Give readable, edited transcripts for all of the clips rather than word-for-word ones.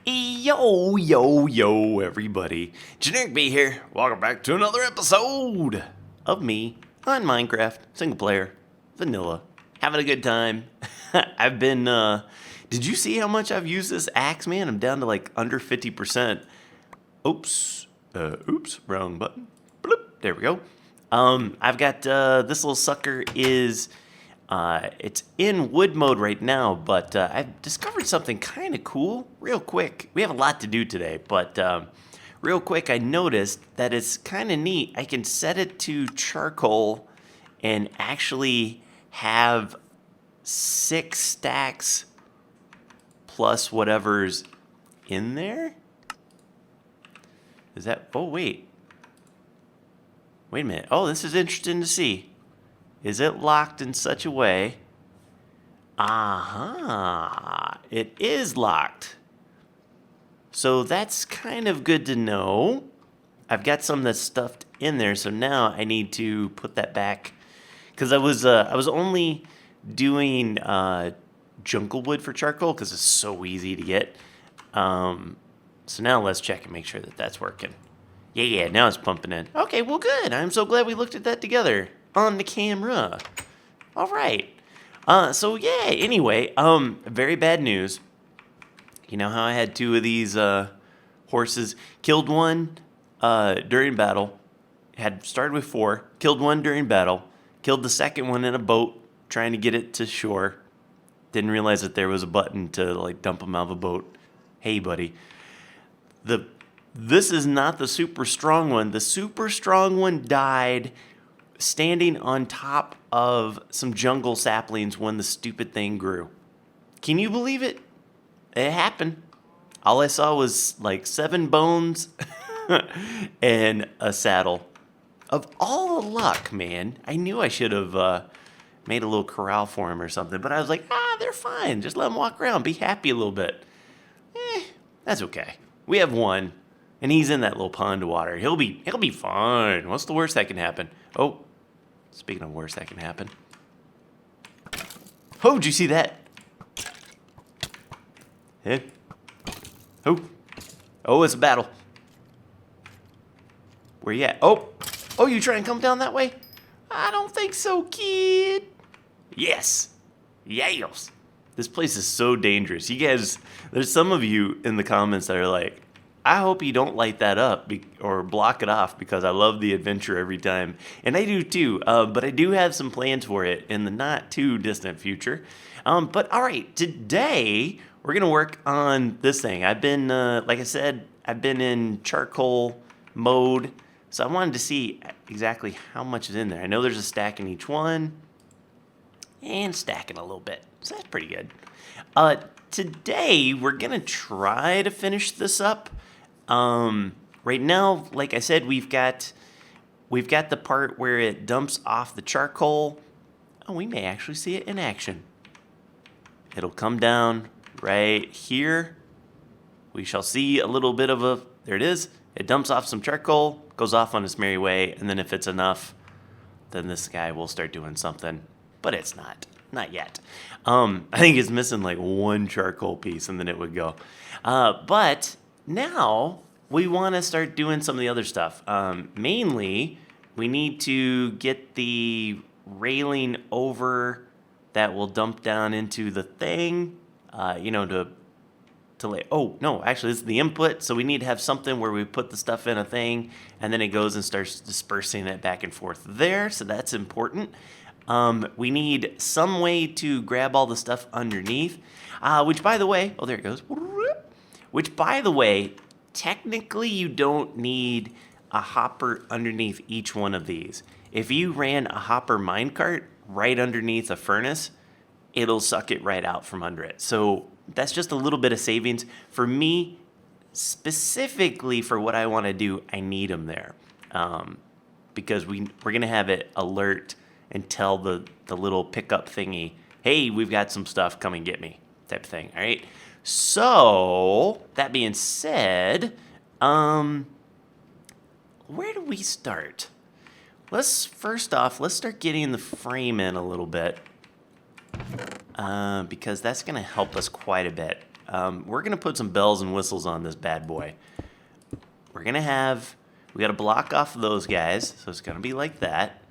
Yo, everybody. Generic B here. Welcome back to another episode of me on Minecraft, single player, vanilla. Having a good time. I've been, did you see how much I've used this axe, man? I'm down to like under 50%. Oops, wrong button. Bloop, there we go. I've got, this little sucker is, it's in wood mode right now, but I've discovered something kind of cool real quick. We have a lot to do today, but real quick, I noticed that it's kind of neat. I can set it to charcoal and actually have 6 stacks plus whatever's in there. Is that, oh, wait a minute. Oh, this is interesting to see. Is it locked in such a way? It is locked. So that's kind of good to know. I've got some that's stuffed in there, so now I need to put that back. Because I was only doing jungle wood for charcoal because it's so easy to get. So now let's check and make sure that that's working. Yeah, now it's pumping in. Okay, well, good. I'm so glad we looked at that together on the camera. All right. So yeah, anyway, very bad news. You know how I had 2 of these horses, killed one during battle, had started with 4, killed one during battle, killed the second one in a boat trying to get it to shore. Didn't realize that there was a button to like dump them out of a boat. Hey, buddy. This is not the super strong one. The super strong one died standing on top of some jungle saplings when the stupid thing grew. Can you believe it? It happened. All I saw was like 7 bones and a saddle. Of all the luck, man, I knew I should have made a little corral for him or something, but I was like, they're fine. Just let them walk around. Be happy a little bit. That's okay. We have one, and he's in that little pond of water. He'll be fine. What's the worst that can happen? Oh, speaking of worst that can happen. Oh, did you see that? Hey. Oh, it's a battle. Where you at? Oh, you trying to come down that way? I don't think so, kid. Yes. Yes. This place is so dangerous. You guys, there's some of you in the comments that are like, I hope you don't light that up or block it off because I love the adventure every time. And I do too, but I do have some plans for it in the not too distant future. But all right, today we're going to work on this thing. I've been, like I said, I've been in charcoal mode. So I wanted to see exactly how much is in there. I know there's a stack in each one and stacking a little bit. So that's pretty good. Today, we're going to try to finish this up. Right now, like I said, we've got the part where it dumps off the charcoal. Oh, we may actually see it in action. It'll come down right here. We shall see a little bit of a... There it is. It dumps off some charcoal, goes off on its merry way, and then if it's enough, then this guy will start doing something. But it's not. Not yet. I think it's missing like 1 charcoal piece and then it would go. But now we want to start doing some of the other stuff. Mainly, we need to get the railing over that will dump down into the thing, to lay. Oh, no, actually, this is the input. So we need to have something where we put the stuff in a thing and then it goes and starts dispersing it back and forth there. So that's important. We need some way to grab all the stuff underneath, which by the way, oh, there it goes. Which by the way, technically you don't need a hopper underneath each one of these. If you ran a hopper minecart right underneath a furnace, it'll suck it right out from under it. So that's just a little bit of savings. For me, specifically for what I want to do, I need them there. Because we're going to have it alert and tell the little pickup thingy, hey, we've got some stuff, come and get me, type of thing, all right? So, that being said, where do we start? First off, let's start getting the frame in a little bit. because that's going to help us quite a bit. We're going to put some bells and whistles on this bad boy. We got to block off those guys, so it's going to be like that.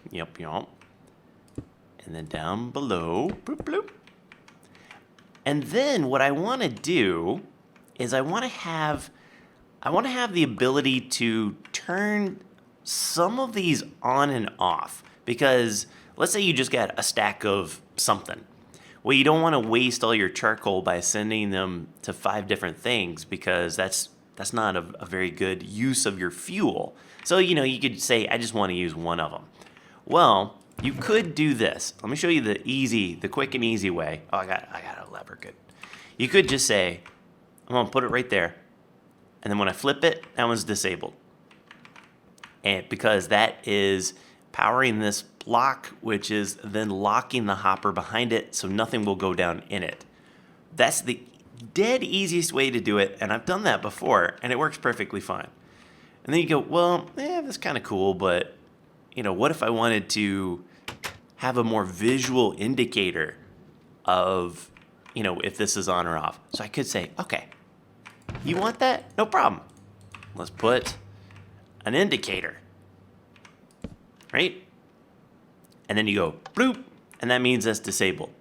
Yep. And then down below, bloop, bloop. And then what I want to do is I want to have the ability to turn some of these on and off, because let's say you just got a stack of something. Well, you don't want to waste all your charcoal by sending them to 5 different things, because that's not a very good use of your fuel. So, you could say, I just want to use one of them. Well, you could do this. Let me show you the quick and easy way. Oh, I got a lever, good. You could just say, I'm going to put it right there. And then when I flip it, that one's disabled. And because that is powering this block, which is then locking the hopper behind it, so nothing will go down in it. That's the dead easiest way to do it, and I've done that before, and it works perfectly fine. And then you go, well, that's kind of cool, but, what if I wanted to have a more visual indicator of, if this is on or off? So I could say, okay, you want that? No problem. Let's put an indicator, right? And then you go, bloop, and that means that's disabled.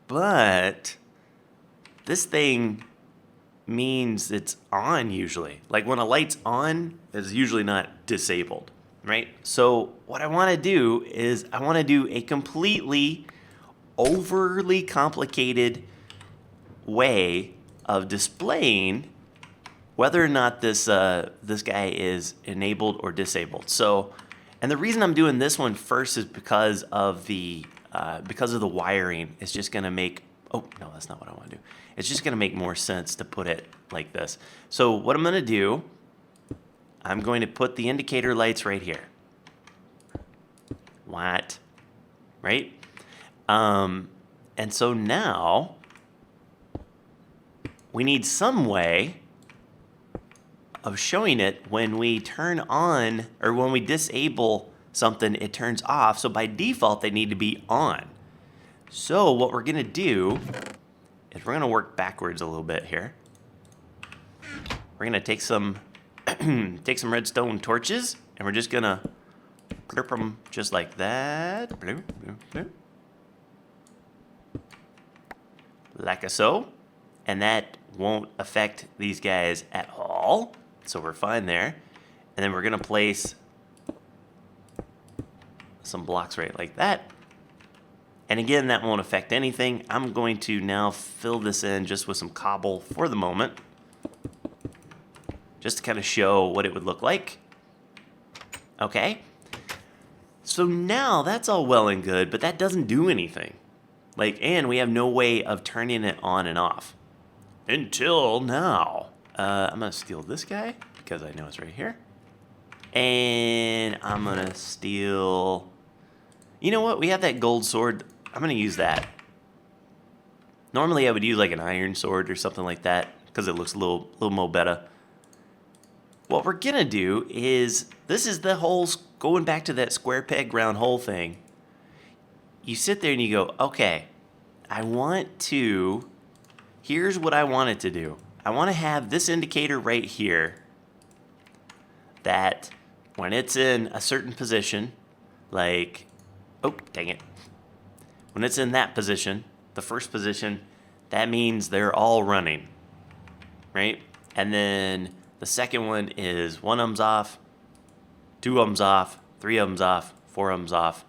But this thing means it's on usually. Like when a light's on, it's usually not disabled, right? So what I want to do is I want to do a completely overly complicated way of displaying whether or not this guy is enabled or disabled. So, and the reason I'm doing this one first is because of the wiring. It's just going to make, oh, no, that's not what I want to do. It's just going to make more sense to put it like this. So what I'm going to do, I'm going to put the indicator lights right here. What? Right? And so now we need some way of showing it when we turn on, or when we disable something, it turns off. So by default, they need to be on. So what we're gonna do is we're gonna work backwards a little bit here. We're gonna take some redstone torches, and we're just gonna clip them just like that. Bloop, bloop, bloop. Like so. And that won't affect these guys at all. So we're fine there. And then we're going to place some blocks right like that. And again, that won't affect anything. I'm going to now fill this in just with some cobble for the moment, just to kind of show what it would look like. Okay. So now that's all well and good, but that doesn't do anything. And we have no way of turning it on and off. Until now. I'm going to steal this guy, because I know it's right here. And I'm going to steal... You know what? We have that gold sword. I'm going to use that. Normally I would use like an iron sword or something like that, because it looks a little more better. What we're going to do is... This is the whole... Going back to that square peg round hole thing. You sit there and you go, okay, I want to... Here's what I want it to do. I want to have this indicator right here that when it's in a certain position, like, oh, dang it. When it's in that position, the first position, that means they're all running, right? And then the second one is 1 ohms off, 2 ohms off, 3 ohms off, 4 ohms off,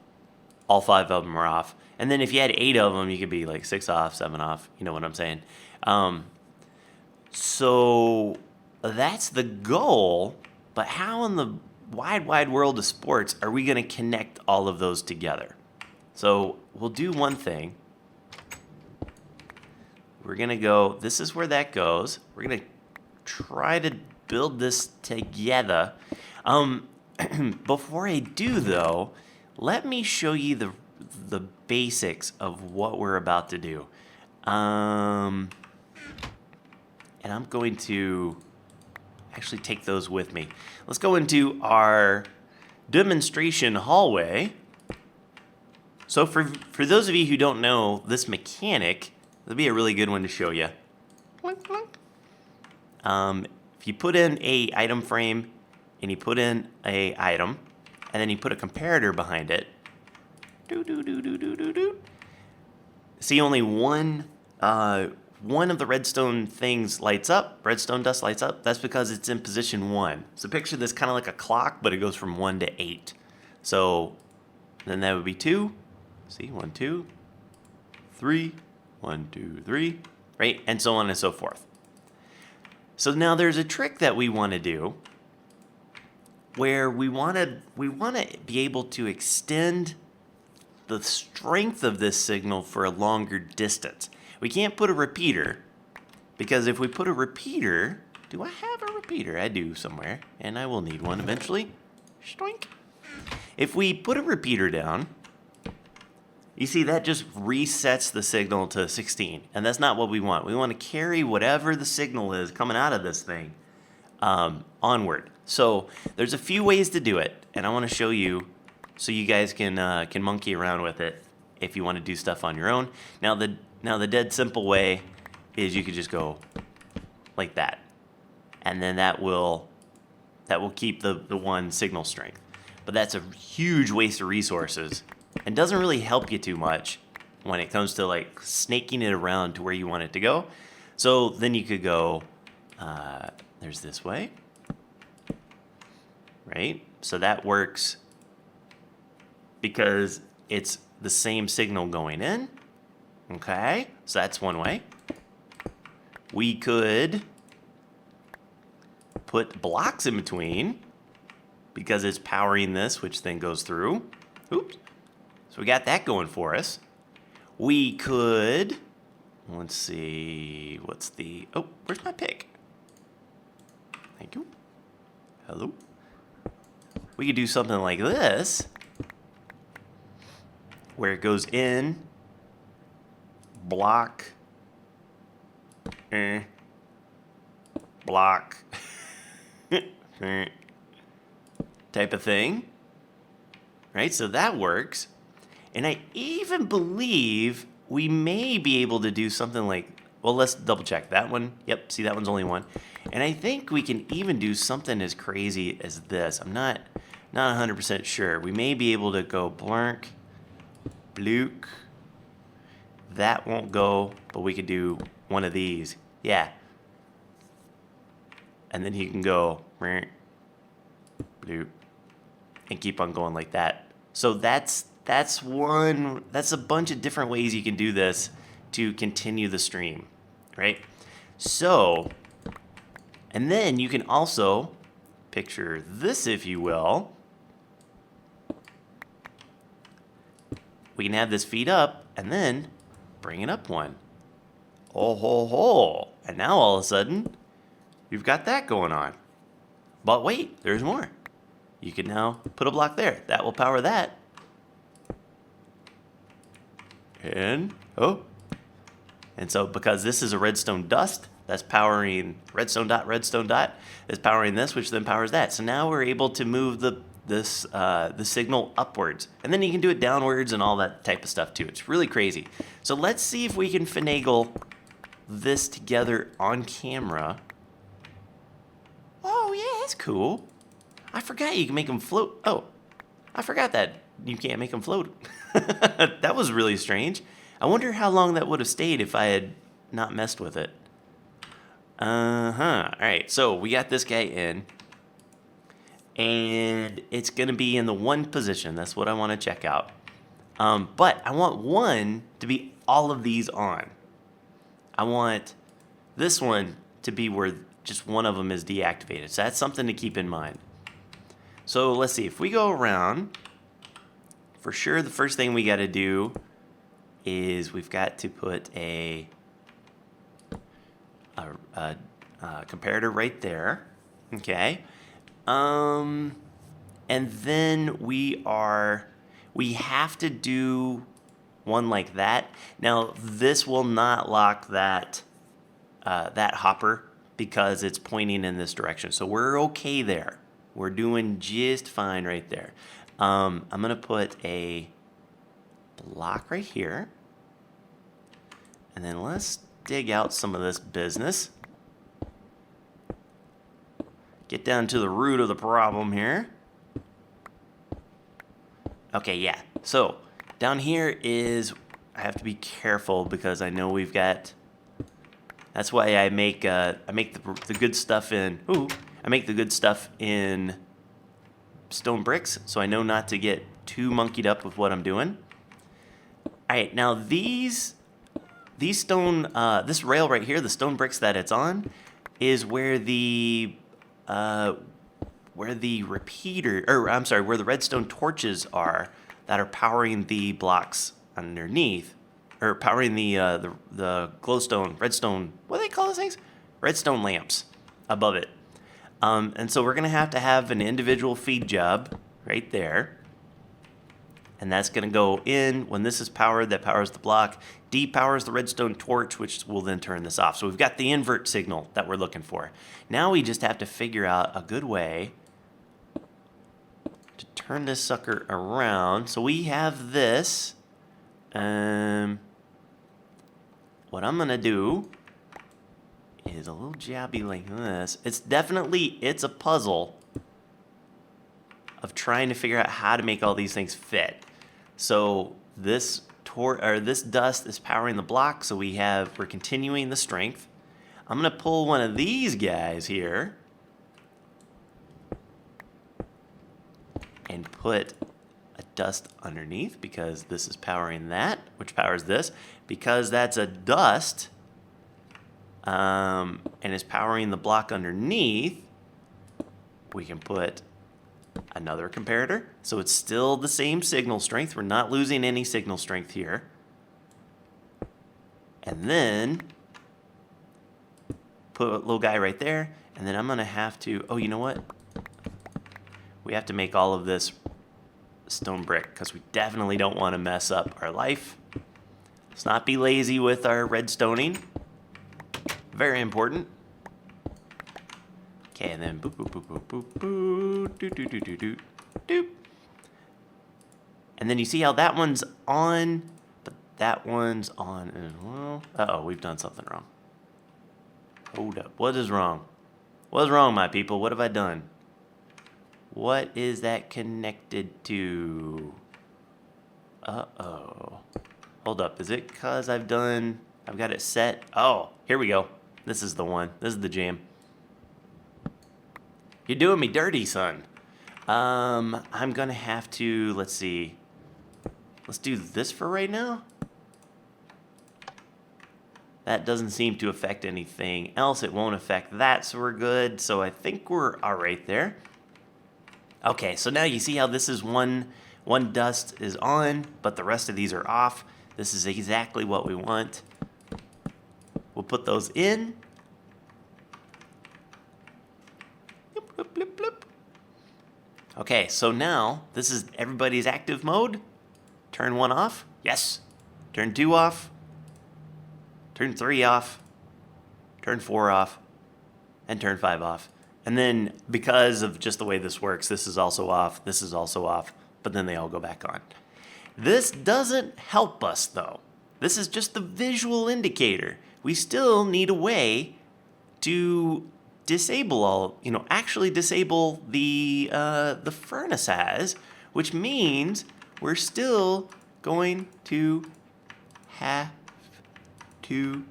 all 5 of them are off. And then if you had 8 of them, you could be like 6 off, 7 off. You know what I'm saying? So that's the goal. But how in the wide world of sports are we going to connect all of those together? So we'll do one thing. We're going to go, this is where that goes. We're going to try to build this together. Before I do, though, let me show you the basics of what we're about to do. And I'm going to actually take those with me. Let's go into our demonstration hallway. So for those of you who don't know this mechanic, that'd be a really good one to show you. If you put in a item frame and you put in a item and then you put a comparator behind it, see only one of the redstone things lights up, redstone dust lights up. That's because it's in position 1. So picture this kind of like a clock, but it goes from 1 to 8. So then that would be 2. See, 1, 2, 3, 1, 2, 3, right? And so on and so forth. So now there's a trick that we want to do where we want to be able to extend the strength of this signal for a longer distance. We can't put a repeater, because if we put a repeater, do I have a repeater? I do somewhere, and I will need one eventually. Stoink. If we put a repeater down, you see that just resets the signal to 16, and that's not what we want. We want to carry whatever the signal is coming out of this thing onward. So there's a few ways to do it, and I want to show you so you guys can monkey around with it if you want to do stuff on your own. Now the dead simple way is you could just go like that, and then that will keep the one signal strength. But that's a huge waste of resources and doesn't really help you too much when it comes to like snaking it around to where you want it to go. So then you could go, there's this way, right? So that works because it's the same signal going in. Okay, so that's one way. We could put blocks in between because it's powering this, which then goes through. Oops. So we got that going for us. We could, let's see, oh, where's my pick? Thank you. Hello. We could do something like this, where it goes in, block, block, type of thing, right? So that works. And I even believe we may be able to do something like, well, let's double check that one. Yep, see, that one's only one. And I think we can even do something as crazy as this. I'm not 100% sure. We may be able to go blank, blook. That won't go, but we could do one of these. Yeah. And then you can go bloop, and keep on going like that. So that's a bunch of different ways you can do this to continue the stream, right? So, and then you can also picture this, if you will. We can have this feed up and then bring it up one. Oh, ho, ho. And now all of a sudden, you've got that going on. But wait, there's more. You can now put a block there. That will power that. And, oh. And so because this is a redstone dust, that's powering redstone dot, is powering this, which then powers that. So now we're able to move the signal upwards. And then you can do it downwards and all that type of stuff too. It's really crazy. So let's see if we can finagle this together on camera. Oh yeah, that's cool. I forgot you can make them float. Oh, I forgot that you can't make them float. That was really strange. I wonder how long that would have stayed if I had not messed with it. All right, so we got this guy in. And it's going to be in the one position. That's what I want to check out. But I want one to be all of these on. I want this one to be where just one of them is deactivated. So that's something to keep in mind. So let's see. If we go around, for sure the first thing we got to do is we've got to put a comparator right there. Okay. And then we have to do one like that. Now this will not lock that hopper because it's pointing in this direction. So we're okay there. We're doing just fine right there. I'm gonna put a block right here. And then let's dig out some of this business. Get down to the root of the problem here. Okay, yeah. So down here is, I have to be careful because I know we've got. That's why I make the good stuff in. I make the good stuff in stone bricks, so I know not to get too monkeyed up with what I'm doing. All right, now these stone, this rail right here, the stone bricks that it's on, is where the repeater, or I'm sorry, where the redstone torches are that are powering the blocks underneath, or powering the glowstone, redstone, what do they call those things? Redstone lamps above it. And so we're gonna have to have an individual feed job right there. And that's gonna go in when this is powered, that powers the block. D powers the redstone torch, which will then turn this off. So we've got the invert signal that we're looking for. Now we just have to figure out a good way to turn this sucker around. So we have this. What I'm gonna do is a little jabby like this. It's a puzzle of trying to figure out how to make all these things fit. So this dust is powering the block, so we're continuing the strength. I'm gonna pull one of these guys here and put a dust underneath because this is powering that, which powers this. Because that's a dust and is powering the block underneath, we can put another comparator. So it's still the same signal strength. We're not losing any signal strength here. And then put a little guy right there. And then I'm going to have to, oh, you know what? We have to make all of this stone brick because we definitely don't want to mess up our life. Let's not be lazy with our redstoning. Very important. Okay, and then boop, boop, boop, boop, boop, boop, doop, doop, doop, doop, doop, doop. And then you see how that one's on, but that one's on as well. Uh-oh, we've done something wrong. Hold up. What is wrong? What is wrong, my people? What have I done? What is that connected to? Uh-oh. Hold up. Is it because I've got it set? Oh, here we go. This is the one. This is the jam. You're doing me dirty, son. I'm going to have to, let's see. Let's do this for right now. That doesn't seem to affect anything else. It won't affect that, so we're good. So I think we're all right there. Okay, so now you see how this is one dust is on, but the rest of these are off. This is exactly what we want. We'll put those in. Bloop, bloop, bloop, bloop. Okay, so now this is everybody's active mode. Turn 1 off. Yes. Turn 2 off. Turn 3 off. Turn 4 off. And turn 5 off. And then because of just the way this works, this is also off, this is also off, but then they all go back on. This doesn't help us though. This is just the visual indicator. We still need a way to disable actually disable the furnaces, which means we're still going to have to,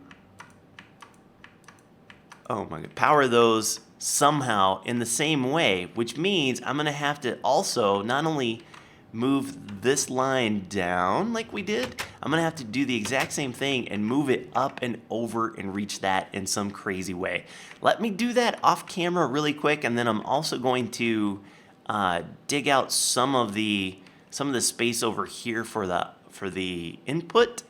oh my God, power those somehow in the same way, which means I'm going to have to also not only move this line down like we did, I'm going to have to do the exact same thing and move it up and over and reach that in some crazy way. Let me do that off camera really quick, and then I'm also going to dig out some of the space over here for the input,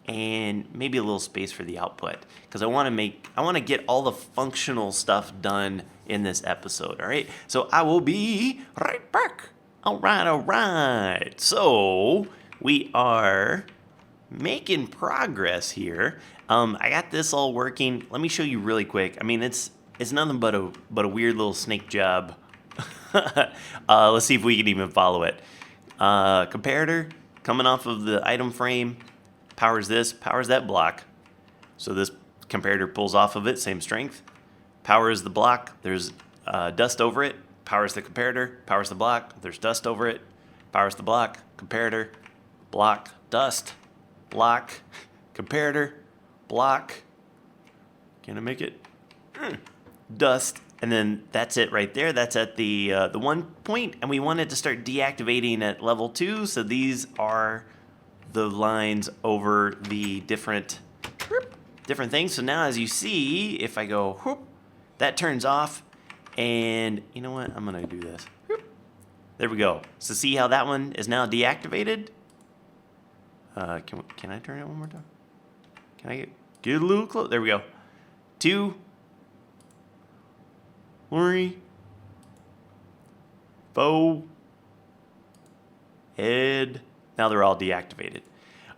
and maybe a little space for the output, because I want to get all the functional stuff done in this episode. All right, so I will be right back. All right. So we are making progress here. I got this all working. Let me show you really quick. I mean, it's nothing but a weird little snake job. Let's see if we can even follow it. Comparator. coming off of the item frame powers this, powers that block. So this comparator pulls off of it, same strength. Powers the block, there's dust over it. Powers the comparator, powers the block, there's dust over it. Powers the block, comparator, block, dust, block, comparator, block. Can I make it? Dust. And then that's it right there. That's at the 1 point, and we want it to start deactivating at level 2. So these are the lines over the different things. So now, as you see, if I go whoop, that turns off, and you know what? I'm gonna do this. Whoop. There we go. So see how that one is now deactivated? Can I turn it one more time? Can I get a little close? There we go. 2. 3, 4, head. Now they're all deactivated.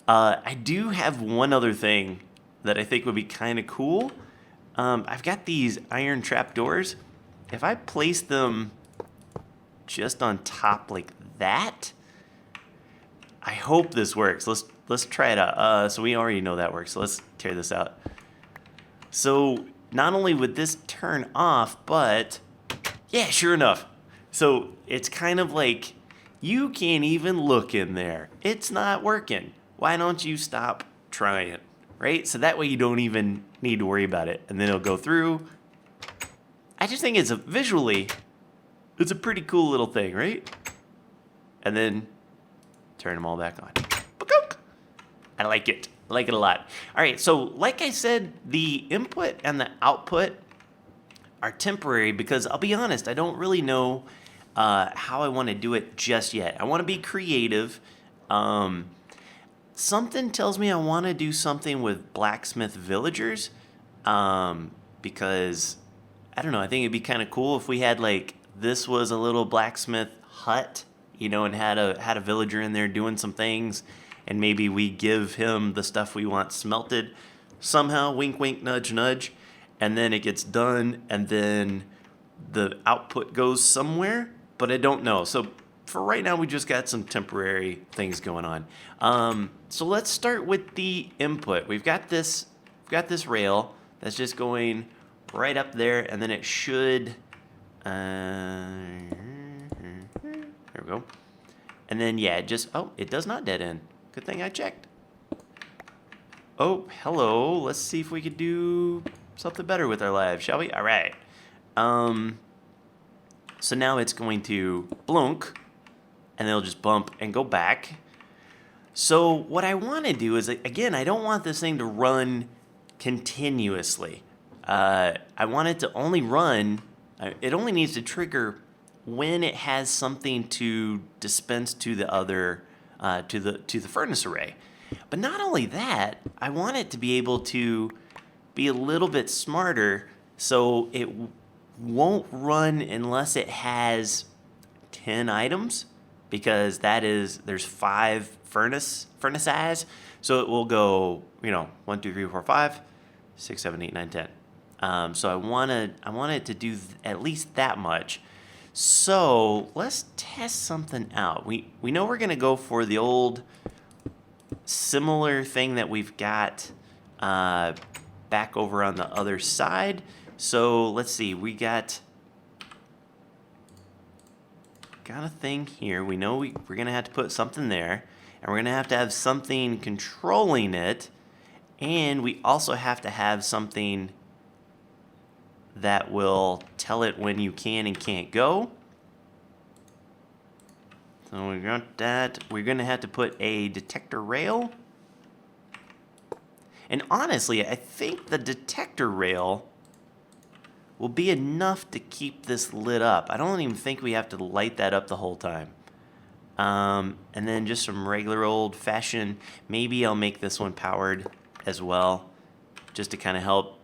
I do have one other thing that I think would be kind of cool. I've got these iron trapdoors. If I place them just on top like that, I hope this works. Let's try it out. So we already know that works. So let's tear this out. So not only would this turn off, but yeah, sure enough. So it's kind of like you can't even look in there. It's not working. Why don't you stop trying, right? So that way you don't even need to worry about it. And then it'll go through. I just think visually, it's a pretty cool little thing, right? And then turn them all back on. I like it. I like it a lot. All right, so like I said, the input and the output are temporary because I'll be honest, I don't really know how I want to do it just yet. I want to be creative. Something tells me I want to do something with blacksmith villagers because, I don't know, I think it'd be kind of cool if we had like, this was a little blacksmith hut, you know, and had a villager in there doing some things. And maybe we give him the stuff we want smelted somehow, wink, wink, nudge, nudge, and then it gets done, and then the output goes somewhere, but I don't know. So for right now, we just got some temporary things going on. So let's start with the input. We've got this rail that's just going right up there, and then it should, there we go. And then, yeah, it does not dead end. Good thing I checked. Oh, hello. Let's see if we could do something better with our lives, shall we? All right. So now it's going to blunk, and it'll just bump and go back. So what I want to do is, again, I don't want this thing to run continuously. I want it to only run, it only needs to trigger when it has something to dispense to the other, to the furnace array. But not only that, I want it to be able to be a little bit smarter so it won't run unless it has 10 items, because there's 5 furnaces. So it will go, 1, 2, 3, 4, 5, 6, 7, 8, 9, 10. So I want it to do at least that much. So let's test something out. We know we're gonna go for the old similar thing that we've got back over on the other side. So let's see, we got a thing here. We know we're gonna have to put something there, and we're gonna have to have something controlling it, and we also have to have something that will tell it when you can and can't go. So we got that. We're gonna have to put a detector rail. And honestly, I think the detector rail will be enough to keep this lit up. I don't even think we have to light that up the whole time. And then just some regular old-fashioned, maybe I'll make this one powered as well, just to kind of help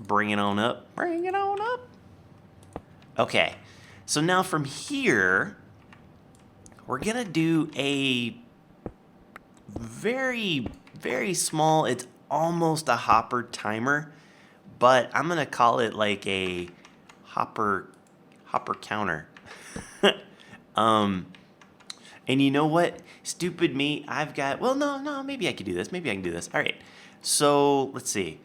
bring it on up. Bring it on up. Okay, so now from here, we're gonna do a very, very small, it's almost a hopper timer, but I'm gonna call it like a hopper counter. And you know what? Stupid me. I've got, well, no, maybe I could do this. Maybe I can do this. All right. So let's see.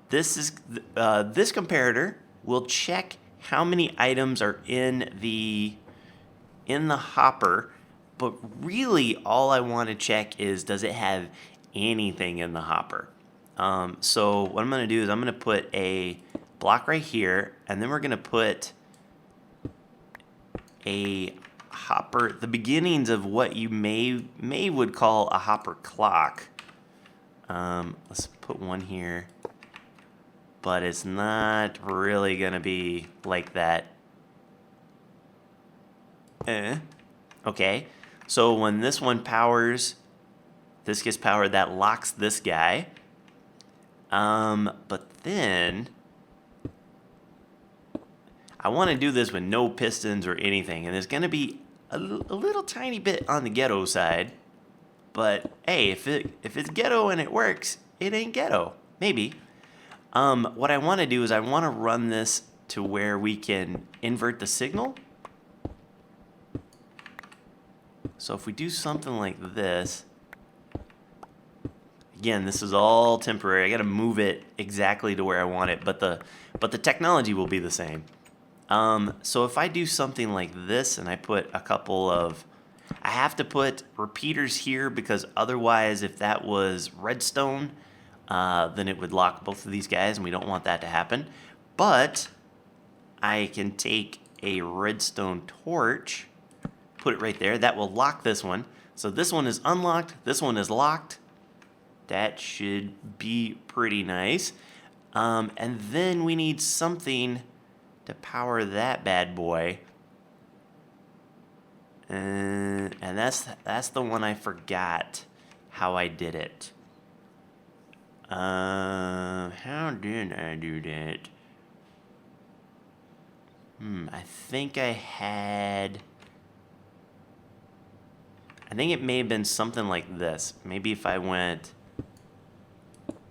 This comparator will check how many items are in the hopper, but really all I want to check is, does it have anything in the hopper? So what I'm going to do is I'm going to put a block right here, and then we're going to put a hopper, the beginnings of what you may would call a hopper clock. Let's put one here, but it's not really going to be like that. Okay, so when this one powers, this gets powered, that locks this guy. But then I want to do this with no pistons or anything, and there's going to be a little tiny bit on the ghetto side. But hey, if it's ghetto and it works, it ain't ghetto. Maybe. What I want to do is I want to run this to where we can invert the signal. So if we do something like this, again, this is all temporary. I got to move it exactly to where I want it, but the technology will be the same. So if I do something like this and I put a couple of, I have to put repeaters here because otherwise, if that was redstone, then it would lock both of these guys, and we don't want that to happen. But I can take a redstone torch, put it right there. That will lock this one. So this one is unlocked. This one is locked. That should be pretty nice. And then we need something to power that bad boy. And that's the one I forgot how I did it. How did I do that? I think it may have been something like this. Maybe if I went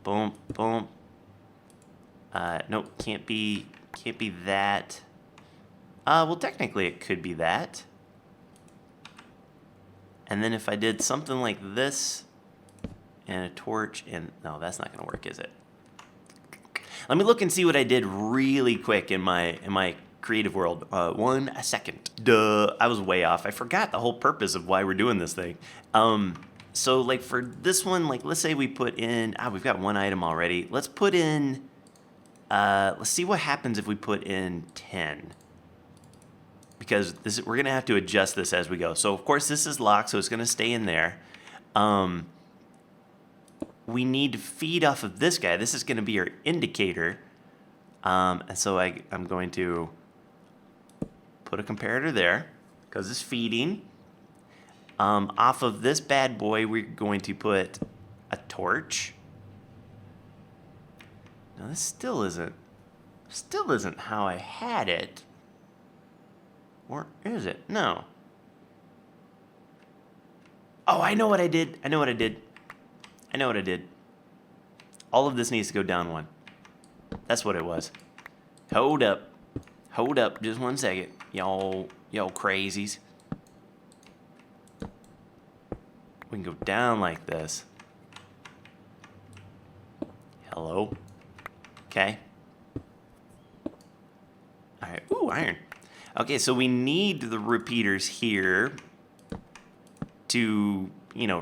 boom, boom. Nope, can't be that. Well, technically it could be that. And then if I did something like this and a torch, and no, that's not going to work, is it? Let me look and see what I did really quick in my creative world. 1 second. Duh, I was way off. I forgot the whole purpose of why we're doing this thing. So like for this one, like let's say we put in, we've got one item already. Let's put in, let's see what happens if we put in 10. Because we're going to have to adjust this as we go. So of course this is locked, so it's going to stay in there. We need to feed off of this guy. This is going to be our indicator. And so I'm going to put a comparator there because it's feeding. Off of this bad boy, we're going to put a torch. Now this still isn't how I had it. Or is it? No. Oh, I know what I did. All of this needs to go down 1. That's what it was. Hold up. Just 1 second. Y'all crazies. We can go down like this. Hello. Okay. All right. Ooh, iron. Okay, so we need the repeaters here to,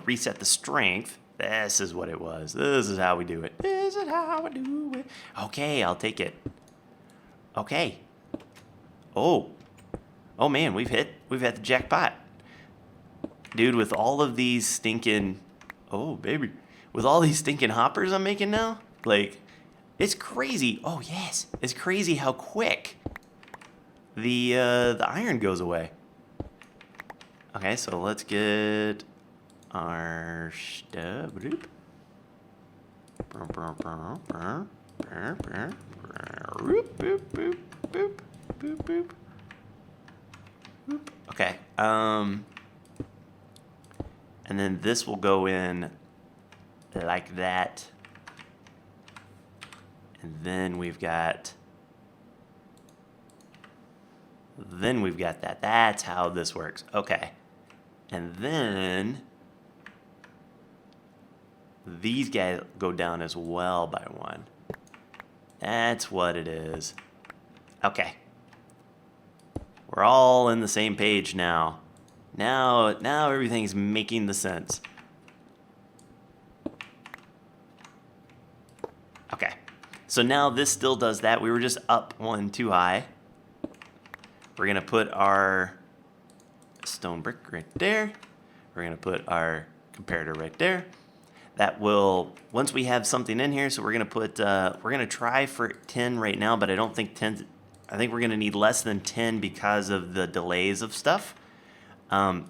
reset the strength. This is what it was. This is how we do it. This is how I do it. Okay, I'll take it. Okay. Oh man, we've hit the jackpot. Dude, with all of these stinking, with all these stinking hoppers I'm making now, like, it's crazy. Oh yes, it's crazy how quick the iron goes away. Okay, so let's get our stuff. Okay. And then this will go in like that. And then we've got that. That's how this works. Okay. And then these guys go down as well by 1. That's what it is. Okay. We're all in the same page now. Now everything's making the sense. Okay. So now this still does that. We were just up 1 too high. We're going to put our stone brick right there. We're going to put our comparator right there. That will, once we have something in here, so we're going to put, we're going to try for 10 right now, but I don't think 10, I think we're going to need less than 10 because of the delays of stuff.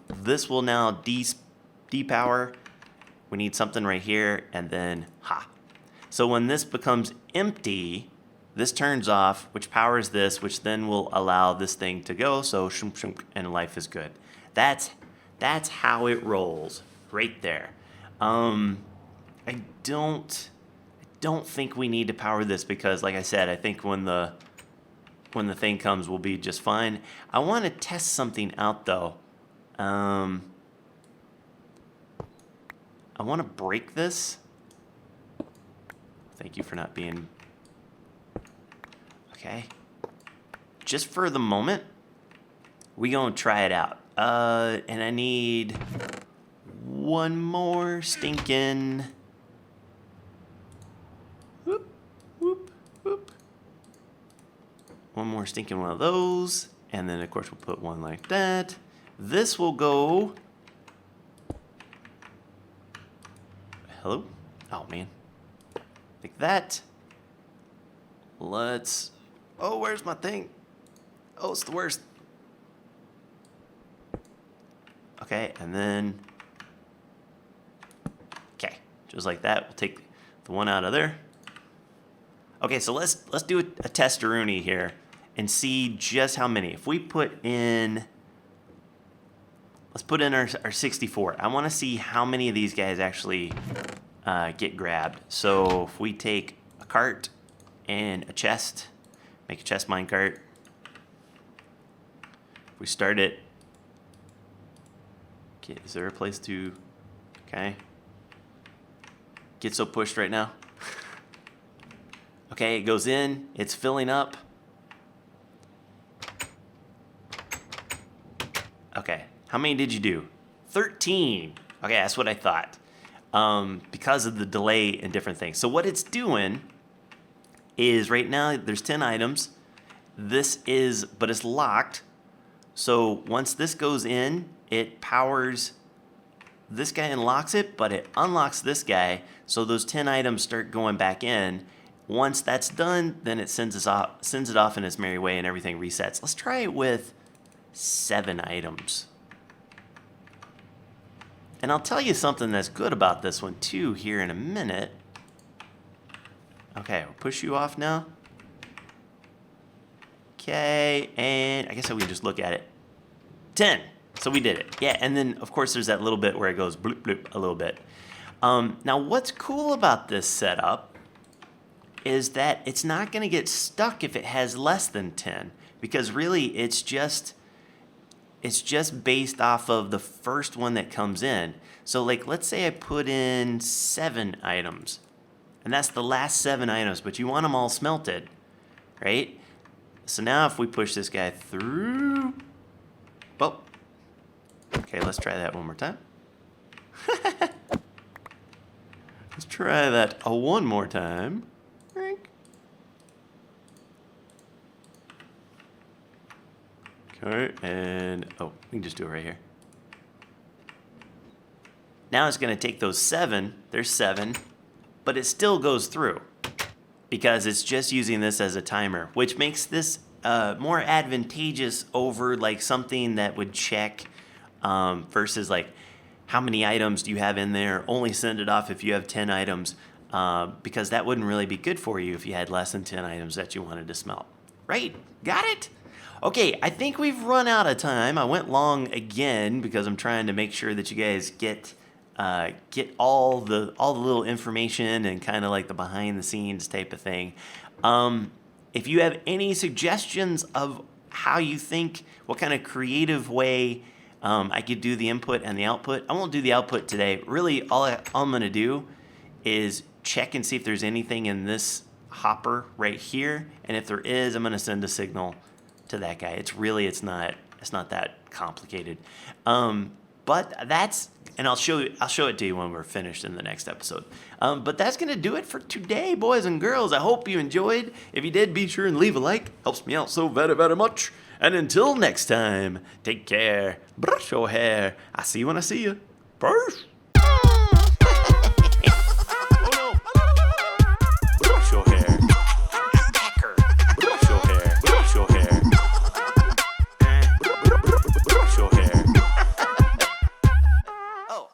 This will now depower. We need something right here, and then, So when this becomes empty, this turns off, which powers this, which then will allow this thing to go, so shunk, shunk, and life is good. That's how it rolls, right there. I don't think we need to power this because, like I said, I think when the thing comes, we'll be just fine. I want to test something out, though. I want to break this. Thank you for not being... Okay. Just for the moment, we gonna try it out. And I need one more stinking... One more stinking one of those. And then, of course, we'll put one like that. This will go... Hello? Oh, man. Like that. Let's... Oh, where's my thing? Oh, it's the worst. Okay, and then... Okay, just like that. We'll take the one out of there. Okay, so let's do a testaroonie here and see just how many. If we put in... Let's put in our 64. I want to see how many of these guys actually get grabbed. So if we take a cart and a chest, make a chest mine cart. If we start it... Okay, is there a place to... Okay. Get so pushed right now. Okay, it goes in. It's filling up. Okay, how many did you do? 13. Okay, that's what I thought. Because of the delay and different things. So what it's doing is right now there's 10 items. This is, but it's locked. So once this goes in, it powers this guy and locks it, but it unlocks this guy. So those 10 items start going back in. Once that's done, then it sends it off in its merry way and everything resets. Let's try it with 7 items. And I'll tell you something that's good about this one too here in a minute. Okay, we'll push you off now. Okay, and I guess we can just look at it. 10. So we did it. Yeah, and then of course there's that little bit where it goes bloop bloop a little bit. Now what's cool about this setup is that it's not going to get stuck if it has less than 10, because really it's just based off of the first one that comes in. So like let's say I put in 7 items, and that's the last 7 items, but you want them all smelted, right? So now if we push this guy through, well, okay, let's try that one more time. Let's try that one more time. Okay, and oh, we can just do it right here. Now it's going to take those 7, there's 7, but it still goes through because it's just using this as a timer, which makes this more advantageous over like something that would check versus like how many items do you have in there, only send it off if you have 10 items, because that wouldn't really be good for you if you had less than 10 items that you wanted to smelt. Right, got it? Okay, I think we've run out of time. I went long again because I'm trying to make sure that you guys get all the little information and kind of like the behind the scenes type of thing. If you have any suggestions of how you think, what kind of creative way I could do the input and the output. I won't do the output today. Really, all I'm going to do is check and see if there's anything in this hopper right here. And if there is, I'm going to send a signal to that guy. It's not that complicated. But that's, and I'll show it to you when we're finished in the next episode. But that's going to do it for today, boys and girls. I hope you enjoyed. If you did, be sure and leave a like. Helps me out so very, very much. And until next time, take care. Brush your hair. I see you when I see you. Peace. Oh no. Brush your hair. Hacker. Brush your hair. Brush your hair. Brush your hair. Oh.